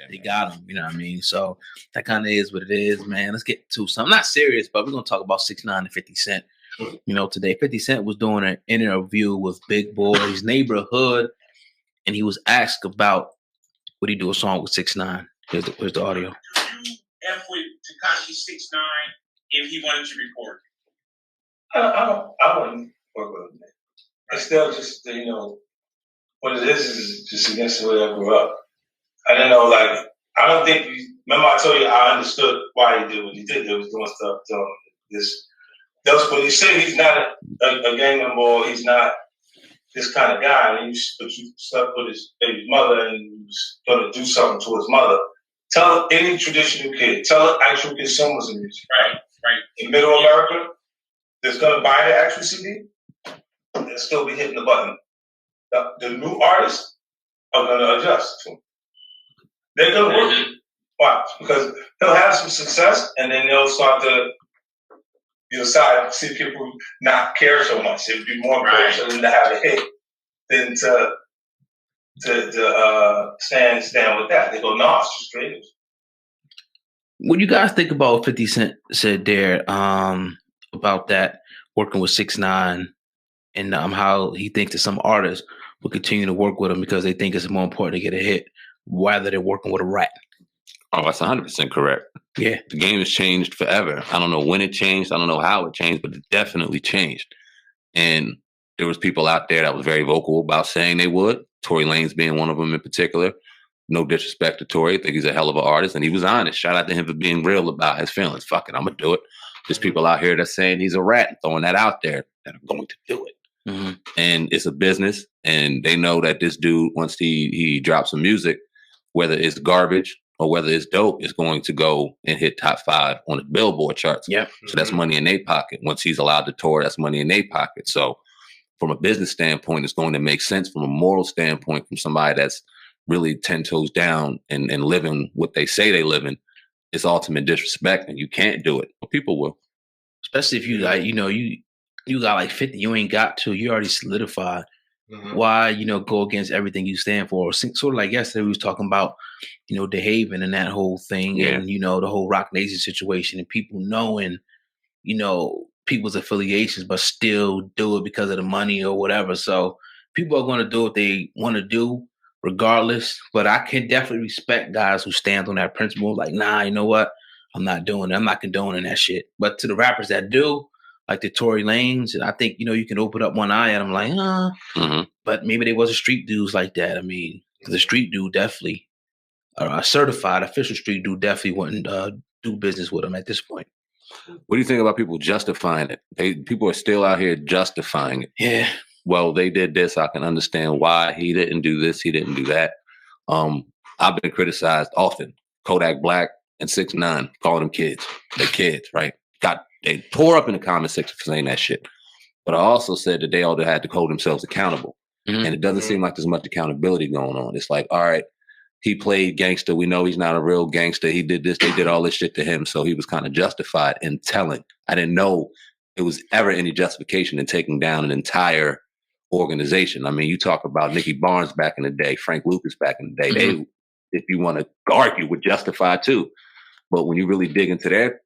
They got him, you know what I mean? So that kind of is what it is, man. Let's get to something not serious, but we're gonna talk about 6ix9ine and 50 Cent. You know, today 50 Cent was doing an interview with Big Boy's Neighborhood, and he was asked about would he do a song with 6ix9ine. Here's the audio. Would you F with Tekashi 6ix9ine if he wanted to record? I wouldn't work with him. It's still just, what it is just against the way I grew up. I didn't know, I don't think, remember I told you I understood why he did what he did. He was doing stuff to this. But you say he's not a gang member, or he's not this kind of guy, but you slept with his baby mother and you was going to do something to his mother. Tell any traditional kid, tell actual consumers of music, right? In middle America, that's going to buy the actual CD, they'll still be hitting the button. The new artists are going to adjust to him. They're going to work. Why? Because he'll have some success, and then they'll start to, see people not care so much. It'd be more important for them to have a hit than to stand with that. They go, no, it's just creative. What do you guys think about what 50 Cent said there about that, working with 6ix9ine, and how he thinks that some artists will continue to work with him because they think it's more important to get a hit rather than working with a rat? Oh, that's 100% correct. Yeah. The game has changed forever. I don't know when it changed. I don't know how it changed, but it definitely changed. And there was people out there that was very vocal about saying they would. Tory Lanez being one of them in particular. No disrespect to Tory. I think he's a hell of an artist. And he was honest. Shout out to him for being real about his feelings. Fuck it, I'm going to do it. There's people out here that's saying he's a rat and throwing that out there that are going to do it. Mm-hmm. And it's a business. And they know that this dude, once he drops some music, whether it's garbage or whether it's dope, is going to go and hit top 5 on the Billboard charts. Yeah. So that's money in their pocket. Once he's allowed to tour, that's money in their pocket. So from a business standpoint, it's going to make sense. From a moral standpoint, from somebody that's really 10 toes down and living what they say they live in, it's ultimate disrespect, and you can't do it. But people will. Especially if you you got like 50, you ain't got to, you already solidified. Mm-hmm. Why, go against everything you stand for? Sort of like yesterday we was talking about, behaving and that whole thing, and the whole Rock Nation situation, and people knowing, people's affiliations, but still do it because of the money or whatever. So people are going to do what they want to do regardless. But I can definitely respect guys who stand on that principle. Like, nah, you know what? I'm not doing it. I'm not condoning that shit. But to the rappers that do, like the Tory Lanez, and I think, you can open up one eye at them like, mm-hmm. But maybe they wasn't street dudes like that. I mean, the street dude definitely, a certified official street dude definitely wouldn't do business with them at this point. What do you think about people justifying it? People are still out here justifying it. Yeah. Well, they did this. I can understand why he didn't do this. He didn't do that. I've been criticized often. Kodak Black and 6ix9ine, calling them kids. They're kids, right? They tore up in the comment section for saying that shit. But I also said that they all had to hold themselves accountable. Mm-hmm. And it doesn't seem like there's much accountability going on. It's like, all right, he played gangster. We know he's not a real gangster. He did this. They did all this shit to him. So he was kind of justified in telling. I didn't know it was ever any justification in taking down an entire organization. I mean, you talk about Nicky Barnes back in the day, Frank Lucas back in the day. Mm-hmm. They, if you want to argue, would justify too. But when you really dig into their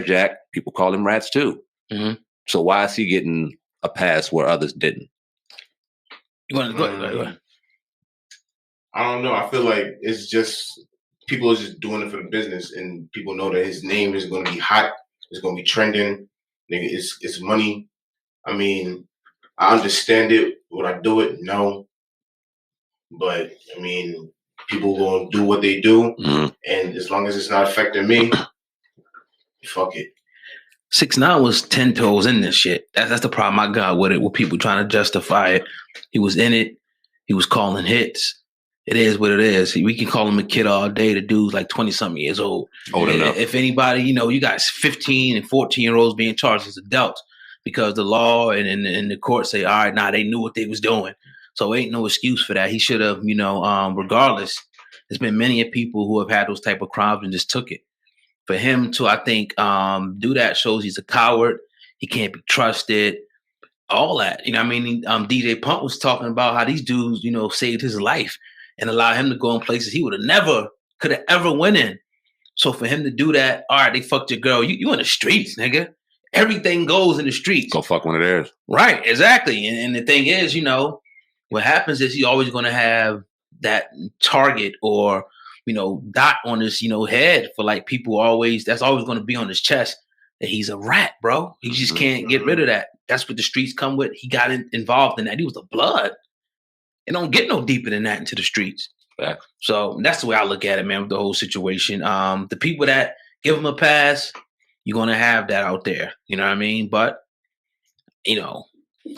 jack, people call them rats too. Mm-hmm. So why is he getting a pass where others didn't? You want to go ahead? I don't know. I feel like it's just people are just doing it for the business, and people know that his name is going to be hot. It's going to be trending. It's money. I mean, I understand it. Would I do it? No. But I mean, people going to do what they do, and as long as it's not affecting me, fuck it. 6ix9ine was 10 toes in this shit. That's the problem I got with it, with people trying to justify it. He was in it. He was calling hits. It is what it is. We can call him a kid all day. The dude's like 20-something years old. Old enough. If anybody, you got 15 and 14-year-olds being charged as adults because the law and the court say, all right, they knew what they was doing. So ain't no excuse for that. He should have, regardless, there's been many people who have had those type of crimes and just took it. For him to, I think, do that shows he's a coward. He can't be trusted. All that. DJ Pump was talking about how these dudes, saved his life. and allow him to go in places he would have never could have ever went in. So for him to do that, all right, they fucked your girl. You in the streets, nigga. Everything goes in the streets. Go fuck one of theirs. Right, exactly. And the thing is, you know, what happens is you're always going to have that target or, you know, dot on his, you know, head for like people always, that's always going to be on his chest that he's a rat, bro. He just can't get rid of that. That's what the streets come with. He got involved in that. He was the blood. It don't get no deeper than that into the streets. Yeah. So that's the way I look at it, man, with the whole situation. The people that give him a pass, you're going to have that out there. You know what I mean? But, you know,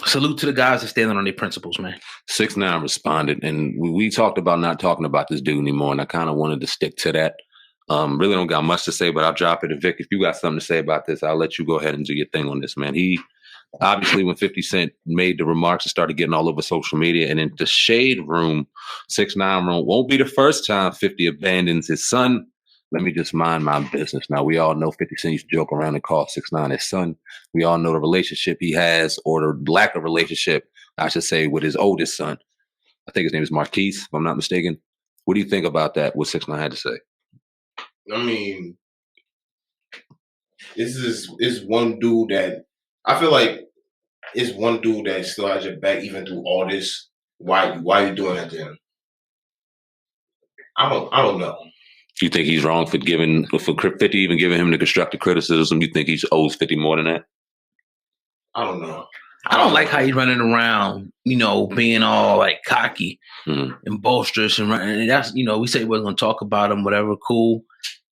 salute to the guys that stand on their principles, man. 6ix9ine responded, and we talked about not talking about this dude anymore, and I kind of wanted to stick to that. Really don't got much to say, but I'll drop it to Vic. If you got something to say about this, I'll let you go ahead and do your thing on this, man. He obviously, when 50 Cent made the remarks and started getting all over social media, and in the shade room, 6ix9ine room, won't be the first time 50 abandons his son. Let me just mind my business. Now, we all know 50 Cent used to joke around and call 6ix9ine his son. We all know the relationship he has, or the lack of relationship, I should say, with his oldest son. I think his name is Marquise, if I'm not mistaken. What do you think about that, what 6ix9ine had to say? I mean, this is one dude that I feel like is one dude that still has your back even through all this. Why are you doing that to him? I don't know. Do you think he's wrong for 50 even giving him the constructive criticism? You think he owes 50 more than that? I don't know. I don't like how he's running around, you know, being all like cocky and boisterous and that's, you know, we say we're going to talk about him, whatever, cool.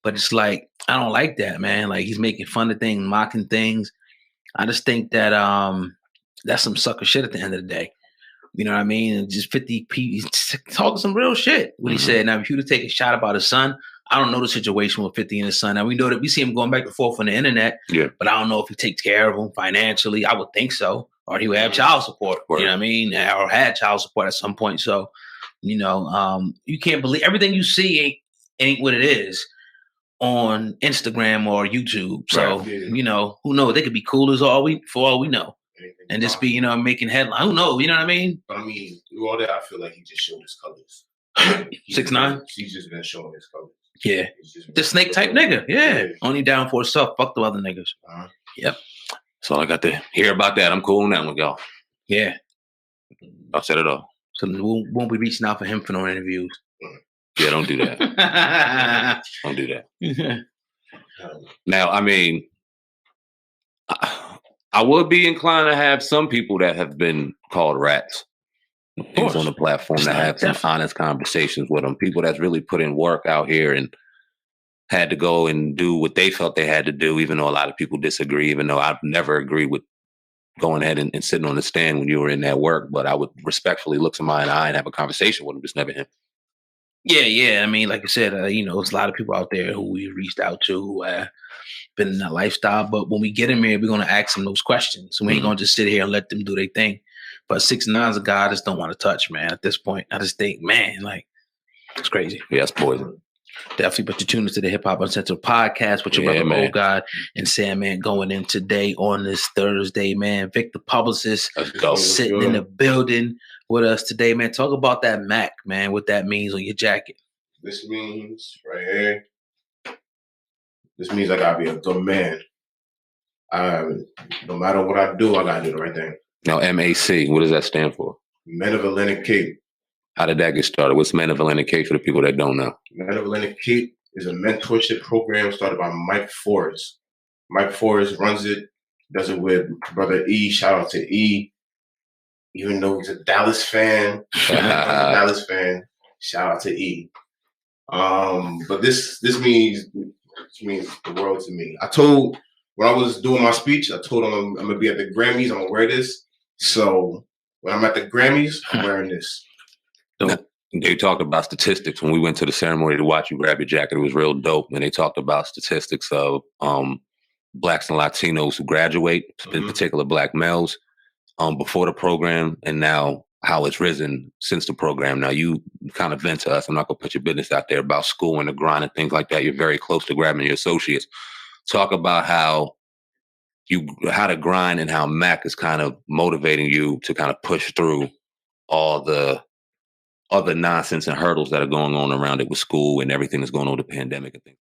But it's like, I don't like that, man. Like he's making fun of things, mocking things. I just think that that's some sucker shit at the end of the day. You know what I mean? And just 50 he's talking some real shit. What he said. Now, if you were to take a shot about his son, I don't know the situation with 50 and his son. Now, we know that we see him going back and forth on the internet, but I don't know if he takes care of him financially. I would think so. Or he would have child support, you know what I mean? Or had child support at some point. So, you know, you can't believe everything you see ain't what it is on Instagram or YouTube. So, you know, who knows? They could be cool for all we know. And just be, you know, making headlines. Who knows? You know what I mean? But I mean, through all that, I feel like he just showed his colors. 6ix9ine? He's just been showing his colors. Yeah. The snake type nigga. Yeah. Only down for himself. Fuck the other niggas. Yep. So I got to hear about that. I'm cool on that one, y'all. Yeah. I've said it all. So we won't be reaching out for him for no interviews. Yeah, don't do that. Don't do that. Now, I mean, I would be inclined to have some people that have been called rats things on the platform to have some honest conversations with them. People that's really put in work out here and had to go and do what they felt they had to do, even though a lot of people disagree, even though I've never agreed with going ahead and sitting on the stand when you were in that work. But I would respectfully look somebody in the eye and have a conversation with them, just never him. Yeah. I mean, like I said, you know, there's a lot of people out there who we reached out to who been in that lifestyle. But when we get them here, we're going to ask them those questions. We ain't going to just sit here and let them do their thing. But 6ix9ine's a guy I just don't want to touch, man. At this point, I just think, man, like, it's crazy. Yeah, it's poison. Definitely, but you tune into the Hip Hop Uncensored podcast with your brother Old God and Sam, man, going in today on this Thursday, man. Vic the publicist sitting in the building with us today, man. Talk about that Mac, man, what that means on your jacket. This means right here. This means I gotta be a good man. No matter what I do, I gotta do the right thing. Now, MAC, what does that stand for? Men of Atlantic Cape. How did that get started? What's Men of Atlantic Cape for the people that don't know? Men of Atlantic Cape is a mentorship program started by Mike Forrest. Mike Forrest runs it, does it with brother E. Shout out to E. Even though he's a Dallas fan, shout out to E. But this means the world to me. When I was doing my speech, I told him I'm gonna be at the Grammys. I'm gonna wear this. So when I'm at the Grammys, I'm wearing this. They talked about statistics when we went to the ceremony to watch you grab your jacket. It was real dope. And they talked about statistics of Blacks and Latinos who graduate, in particular Black males, before the program, and now how it's risen since the program. Now, you kind of vent to us. I'm not going to put your business out there about school and the grind and things like that. You're very close to grabbing your associates. Talk about how to grind and how Mac is kind of motivating you to kind of push through all the other nonsense and hurdles that are going on around it with school and everything that's going on with the pandemic and things.